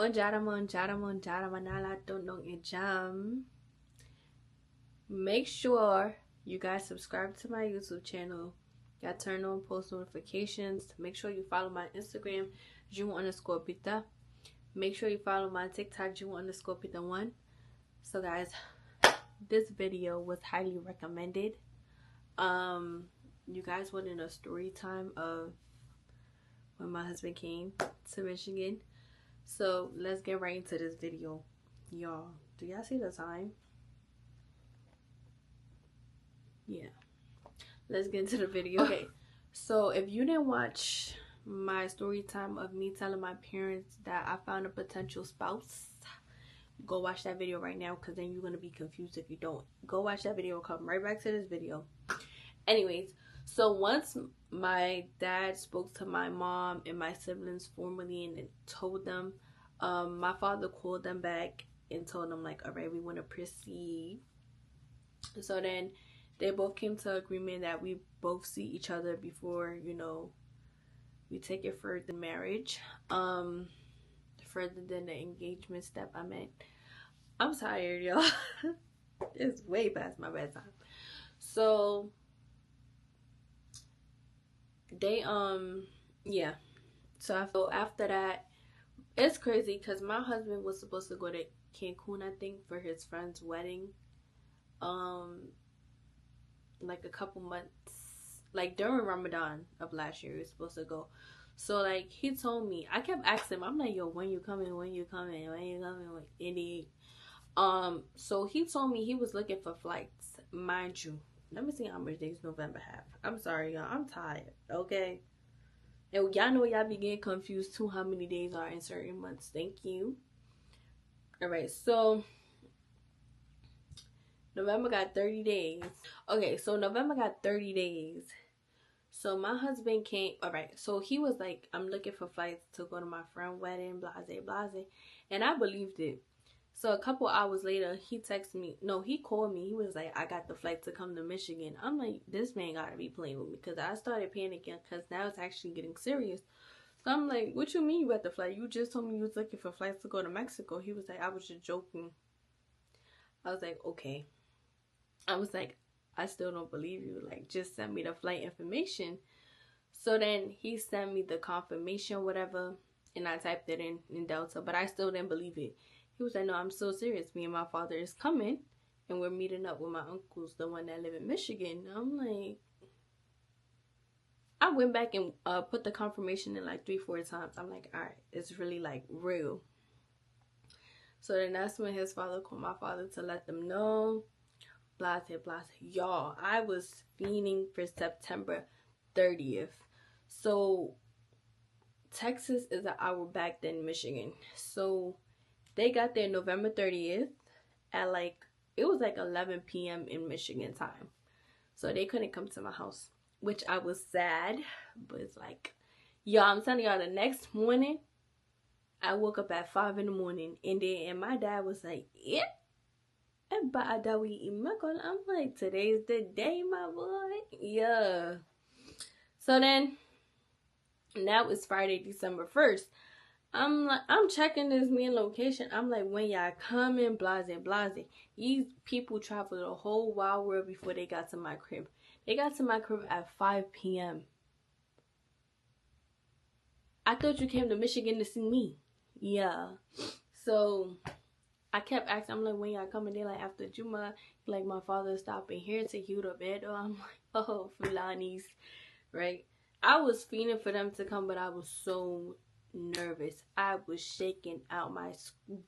Make sure you guys subscribe to my YouTube channel. Y'all turn on post notifications. Make sure you follow my Instagram, Ju_Pita. Make sure you follow my TikTok, Ju_Pita1. So guys, this video was highly recommended. You guys wanted a story time of when my husband came to Michigan. So let's get right into this video. Y'all, do y'all see the time? Yeah, let's get into the video. Okay, so if you didn't watch my story time of me telling my parents that I found a potential spouse, go watch that video right now, because then you're gonna be confused if you don't. Go watch that video, come right back to this video. Anyways, so once my dad spoke to my mom and my siblings formally and told them, my father called them back and told them like, all right, we want to proceed. So then they both came to agreement that we both see each other before, you know, we take it further than marriage, further than the engagement step. I meant, I'm tired, y'all. It's way past my bedtime. So they yeah, so after that, it's crazy because my husband was supposed to go to Cancun, I think, for his friend's wedding, like a couple months, like during Ramadan of last year he was supposed to go. So like he told me, I kept asking him, I'm like, yo, when you coming, when you coming, when you coming, and he so he told me he was looking for flights. Mind you, let me see how much days November have. I'm sorry, y'all, I'm tired, okay? And y'all know y'all be getting confused too, how many days are in certain months. Thank you. All right, so November got 30 days. Okay, so November got 30 days. So my husband came, all right, so he was like, I'm looking for flights to go to my friend's wedding, blase, blase. And I believed it. So a couple hours later, he texted me. No, he called me. He was like, I got the flight to come to Michigan. I'm like, this man got to be playing with me, because I started panicking because now it's actually getting serious. So I'm like, what you mean you got the flight? You just told me you was looking for flights to go to Mexico. He was like, I was just joking. I was like, okay. I was like, I still don't believe you. Like, just send me the flight information. So then he sent me the confirmation, whatever, and I typed it in Delta, but I still didn't believe it. He was like, no, I'm so serious. Me and my father is coming, and we're meeting up with my uncles, the one that live in Michigan. I'm like, I went back and put the confirmation in like 3-4 times. I'm like, all right, it's really like real. So then that's when his father called my father to let them know. Blase, blase. Y'all, I was fiending for September 30th. So Texas is an hour back than Michigan. So they got there November 30th at like, it was like 11 p.m. in Michigan time. So they couldn't come to my house, which I was sad. But it's like, y'all, I'm telling y'all, the next morning, I woke up at 5 in the morning. And my dad was like, yeah. I'm like, today's the day, my boy. Yeah. So then, now it's Friday, December 1st. I'm checking this man location. I'm like, when y'all coming, blase, blase. These people traveled the whole wide world before they got to my crib. They got to my crib at 5 p.m. I thought you came to Michigan to see me. Yeah. So I kept asking, I'm like, when y'all coming? They like, after Juma. Like, my father stopping here to heal the bed. Oh, I'm like, oh, Fulanis, right? I was feeling for them to come, but I was so nervous. I was shaking out my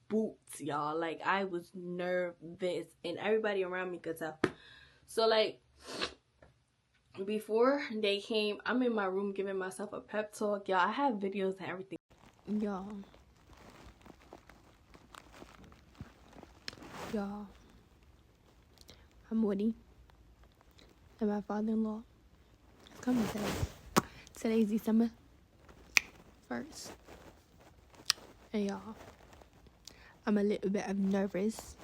boots, y'all. Like, I was nervous, and everybody around me could tell. So like, before they came, I'm in my room giving myself a pep talk, y'all. I have videos and everything, y'all. I'm Woody, and my father-in-law is coming today. Today's December 1st. And y'all, I'm a little bit nervous,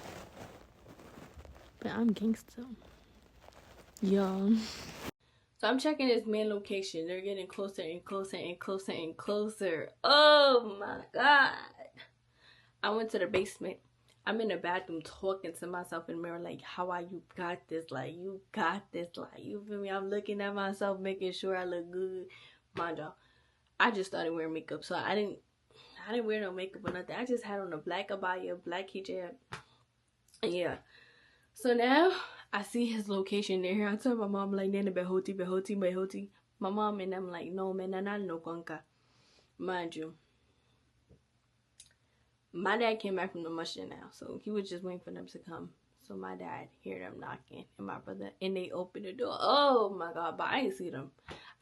but I'm gangster. Yeah. So I'm checking this man location. They're getting closer and closer and closer and closer. Oh my God. I went to the basement. I'm in the bathroom talking to myself in the mirror like, how I you got this, like you got this, like you feel me? I'm looking at myself, making sure I look good. Mind y'all, I just started wearing makeup, so I didn't wear no makeup or nothing. I just had on a black abaya, black hijab, and yeah. So now I see his location there. I told my mom like, Nana behoti. My mom and I'm like, no man, nana no konka. Mind you, my dad came back from the mushroom now, so he was just waiting for them to come. So my dad heard them knocking, and my brother, and they opened the door. Oh my God, but I didn't see them.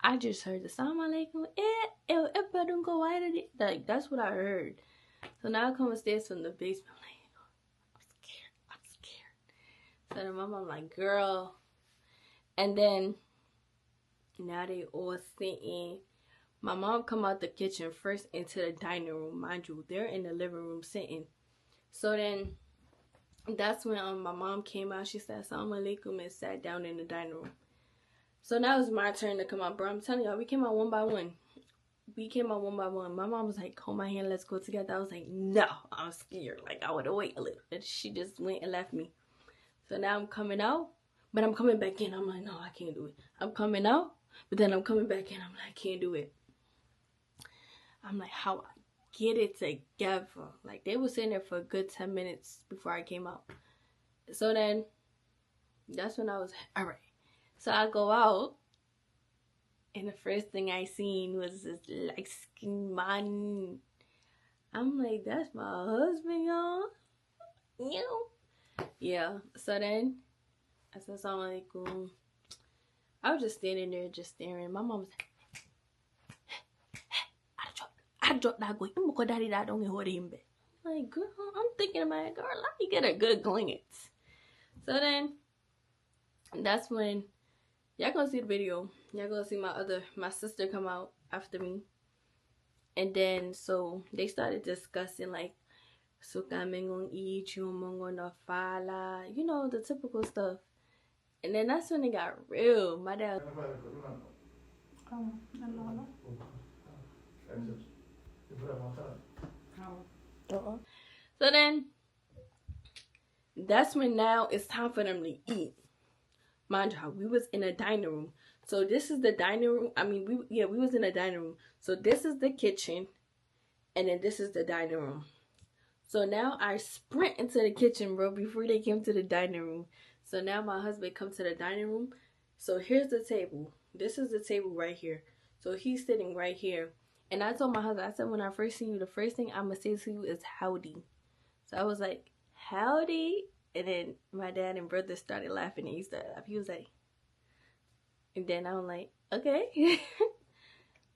I just heard the salam alaikum. Like that's what I heard. So now I come upstairs from the basement. I'm like, I'm scared. So then my mom like, girl. And then now they all sitting. My mom come out the kitchen first into the dining room. Mind you, they're in the living room sitting. So then that's when my mom came out. She said, Assalamu alaikum, and sat down in the dining room. So now it's my turn to come out, bro. I'm telling y'all, we came out one by one. My mom was like, hold my hand, let's go together. I was like, no, I'm scared. Like, I would have waited a little. And she just went and left me. So now I'm coming out, but I'm coming back in. I'm like, no, I can't do it. I'm coming out, but then I'm coming back in. I'm like, I can't do it. I'm like, how I get it together? Like, they were sitting there for a good 10 minutes before I came out. So then, that's when I was, all right. So I go out, and the first thing I seen was this light-skinned man. I'm like, that's my husband, y'all. You know? Yeah. So then, I said, Assalamu alaikum. I was just standing there, just staring. My mom was like, I dropped that boy. I'm gonna daddy that don't hold him back. Like, girl, I'm thinking about it, girl, let me get a good glance. So then, that's when y'all gonna see the video. Y'all gonna see my sister come out after me. And then, so they started discussing like, suka mengon eat you mongo fala, you know, the typical stuff. And then that's when it got real. My dad. So then, that's when now it's time for them to eat. Mind you, we was in a dining room. So this is the dining room. I mean, we was in a dining room. So this is the kitchen, and then this is the dining room. So now I sprint into the kitchen, bro, before they came to the dining room. So now my husband comes to the dining room. So here's the table. This is the table right here. So he's sitting right here. And I told my husband, I said, when I first see you, the first thing I'm going to say to you is howdy. So I was like, howdy. And then my dad and brother started laughing, and he started laughing. He was like, and then I was like, okay.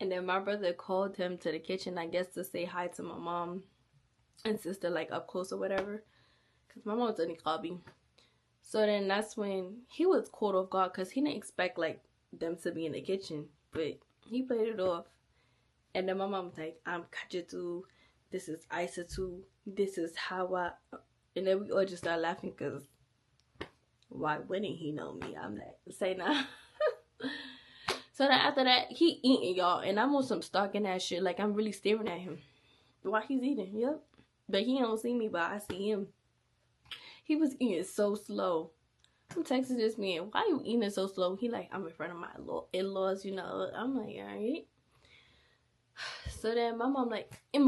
And then my brother called him to the kitchen, I guess, to say hi to my mom and sister, like up close or whatever. Because my mom was in Niqabi. So then that's when he was caught off guard, because he didn't expect like them to be in the kitchen. But he played it off. And then my mom was like, I'm Kajatu, this is Isatu, this is Hawa. And then we all just started laughing, because why wouldn't he know me? I'm like, say nah. So then after that, he eating, y'all. And I'm on some stalking that shit. Like, I'm really staring at him while he's eating. Yep. But he don't see me, but I see him. He was eating so slow. I'm texting this man, why you eating so slow? He like, I'm in front of my in-laws, you know. I'm like, alright. So then my mom like, and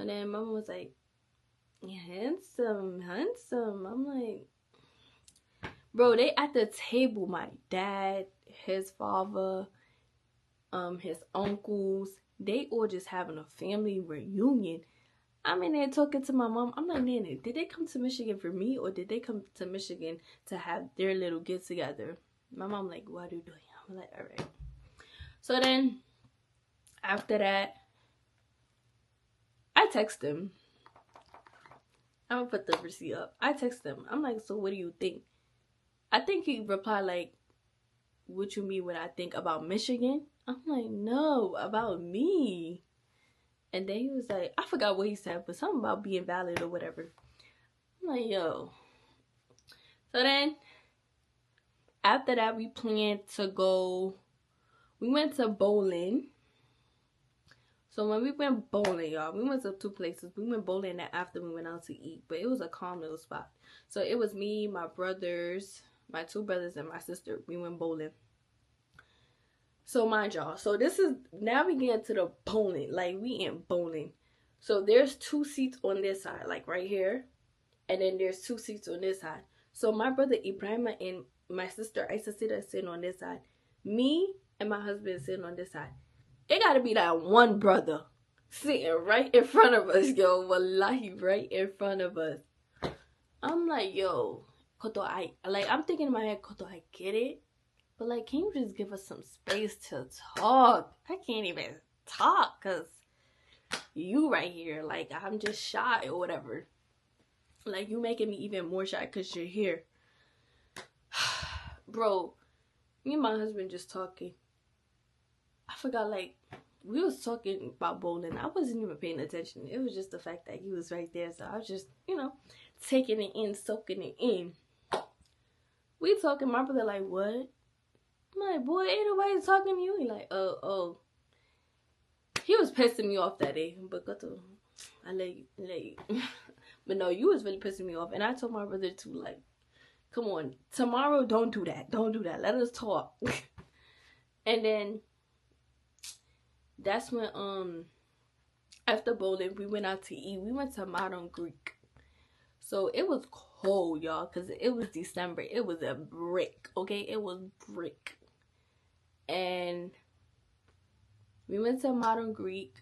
then mama was like, handsome. I'm like, bro, they at the table, my dad, his father, his uncles, they all just having a family reunion. I'm in there talking to my mom. I'm like, Nana, did they come to Michigan for me, or did they come to Michigan to have their little get together? My mom like, what are you doing? I'm like, all right. So then after that, I text him. I'm gonna put the receipt up. I text him. I'm like, so what do you think? I think he replied like, what you mean what I think about Michigan? I'm like, no, about me. And then he was like, I forgot what he said, but something about being valid or whatever. I'm like, yo. So then, after that, we planned to go, we went to bowling. So when we went bowling, y'all, we went to 2 places. We went bowling after we went out to eat, but it was a calm little spot. So it was me, my brothers, my 2 brothers, and my sister. We went bowling. So mind y'all, so this is, now we get into the bowling. Like, we in bowling. So there's 2 seats on this side, like right here. And then there's 2 seats on this side. So my brother Ibrahima and my sister Isa sitting on this side. Me and my husband sitting on this side. It gotta be that one brother sitting right in front of us, yo. Wallahi, right in front of us. I'm like, yo, Koto, I'm thinking in my head, Koto, I get it. But like, can you just give us some space to talk? I can't even talk because you right here. Like, I'm just shy or whatever. Like, you making me even more shy because you're here. Bro, me and my husband just talking. I forgot, like, we was talking about bowling. I wasn't even paying attention. It was just the fact that he was right there. So I was just, you know, taking it in, soaking it in. We talking, my brother like, what? I'm like, boy, ain't nobody talking to you. He like, oh. He was pissing me off that day. But I let you. But no, you was really pissing me off. And I told my brother too, like, come on, tomorrow, don't do that. Don't do that. Let us talk. And then that's when, after bowling, we went out to eat. We went to Modern Greek. So it was cold, y'all, because it was December. It was a brick, okay? It was brick. And we went to Modern Greek.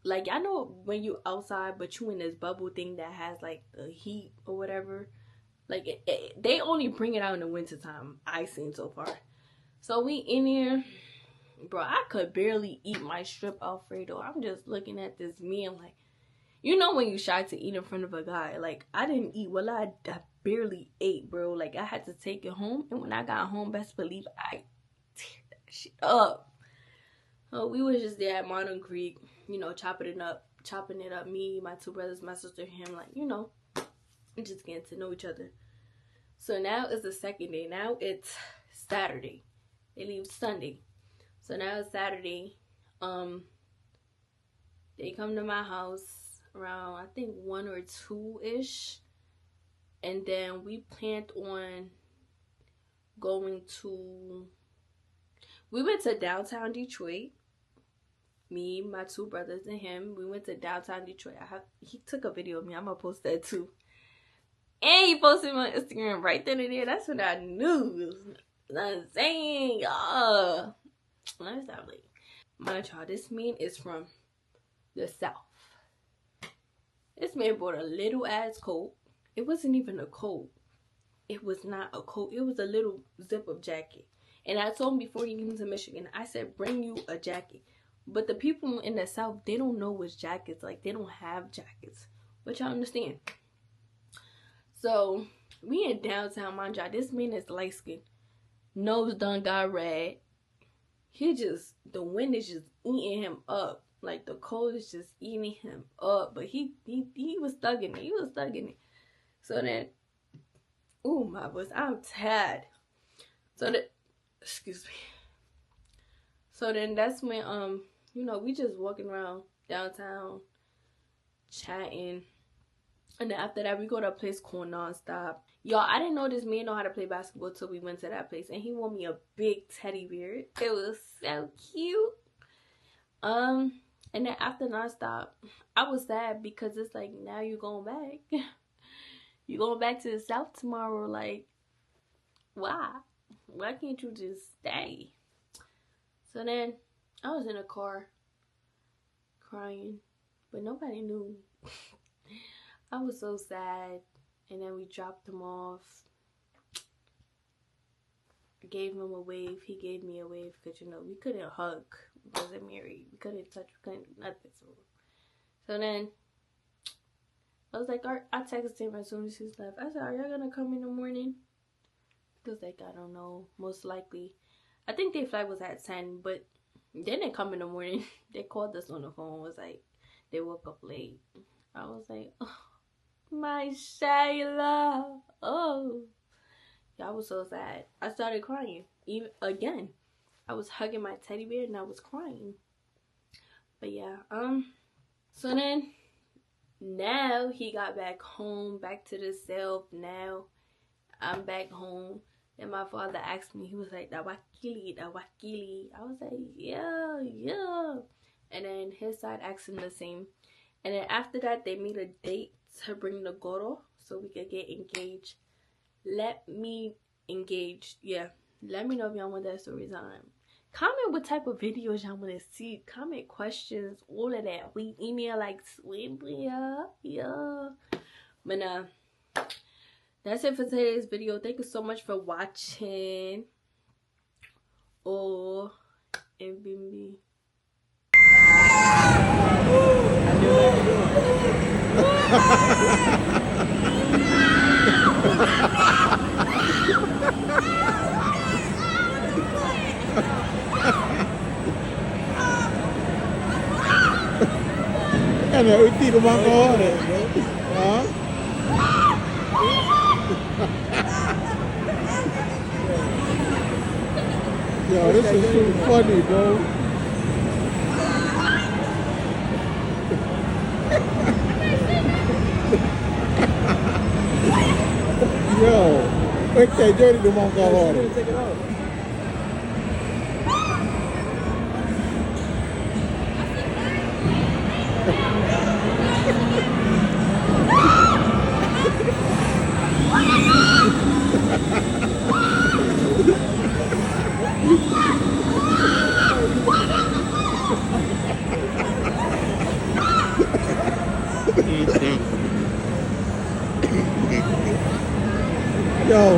Like, I know when you outside, but you in this bubble thing that has, like, the heat or whatever. Like, they only bring it out in the wintertime, I've seen so far. So we in here. Bro, I could barely eat my strip Alfredo. I'm just looking at this meal like, you know when you shy to eat in front of a guy. Like, I didn't eat. Well, I barely ate, bro. Like, I had to take it home. And when I got home, best believe I teared that shit up. So we was just there at Modern Creek, you know, chopping it up. Me, my 2 brothers, my sister, him, like, you know, just getting to know each other. So now it's the second day. Now it's Saturday. They leave Sunday. So now it's Saturday. They come to my house around, I think, 1 or 2-ish. And then we planned on going to, we went to downtown Detroit. Me, my 2 brothers, and him. We went to downtown Detroit. He took a video of me. I'm going to post that too. And he posted it on Instagram right then and there. That's what I knew. I'm saying, let me stop late. Mind y'all, this man is from the South. This man bought a little ass coat. It wasn't even a coat. It was not a coat. It was a little zip-up jacket. And I told him before he came to Michigan, I said, bring you a jacket. But the people in the South, they don't know what's jackets. Like, they don't have jackets. Which I understand. So, we in downtown, mind y'all. This man is light-skinned. Nose done got red. The wind is just eating him up. Like, the cold is just eating him up. But he was thugging it. He was thugging it. So then, ooh, my voice, I'm tired. So that, excuse me. So then that's when, you know, we just walking around downtown, chatting. And then after that, we go to a place called Nonstop. Y'all, I didn't know this man know how to play basketball till we went to that place. And he won me a big teddy bear. It was so cute. And then after Nonstop, I was sad because it's like, now you're going back. You're going back to the South tomorrow. Like, why? Why can't you just stay? So then, I was in a car crying. But nobody knew. I was so sad. And then we dropped him off. Gave him a wave. He gave me a wave. Because, you know, we couldn't hug. We wasn't married. We couldn't touch. We couldn't do nothing. So then, I was like, I texted him as soon as he left. I said, are y'all going to come in the morning? He was like, I don't know. Most likely. I think their flight was at 10. But they didn't come in the morning. They called us on the phone. It was like, they woke up late. I was like, oh, my Shayla. Oh. Yeah, I was so sad. I started crying. Even again. I was hugging my teddy bear and I was crying. But yeah, so then now he got back home, back to the self. Now I'm back home. And my father asked me, he was like, Dawakili, Dawakili. I was like, yeah, yeah. And then his side asked him the same. And then after that, they made a date to bring the goro so we could get engaged. Let me engage. Yeah. Let me know if y'all want that story time. Comment what type of videos y'all want to see. Comment questions, all of that. We email like sweet, yeah. But that's it for today's video. Thank you so much for watching. Oh, and Bimbi. Kan nak uti rumah kau ni. Ha? Yo, this is so funny, bro. Yo, okay, join rumah kau ni. Yo.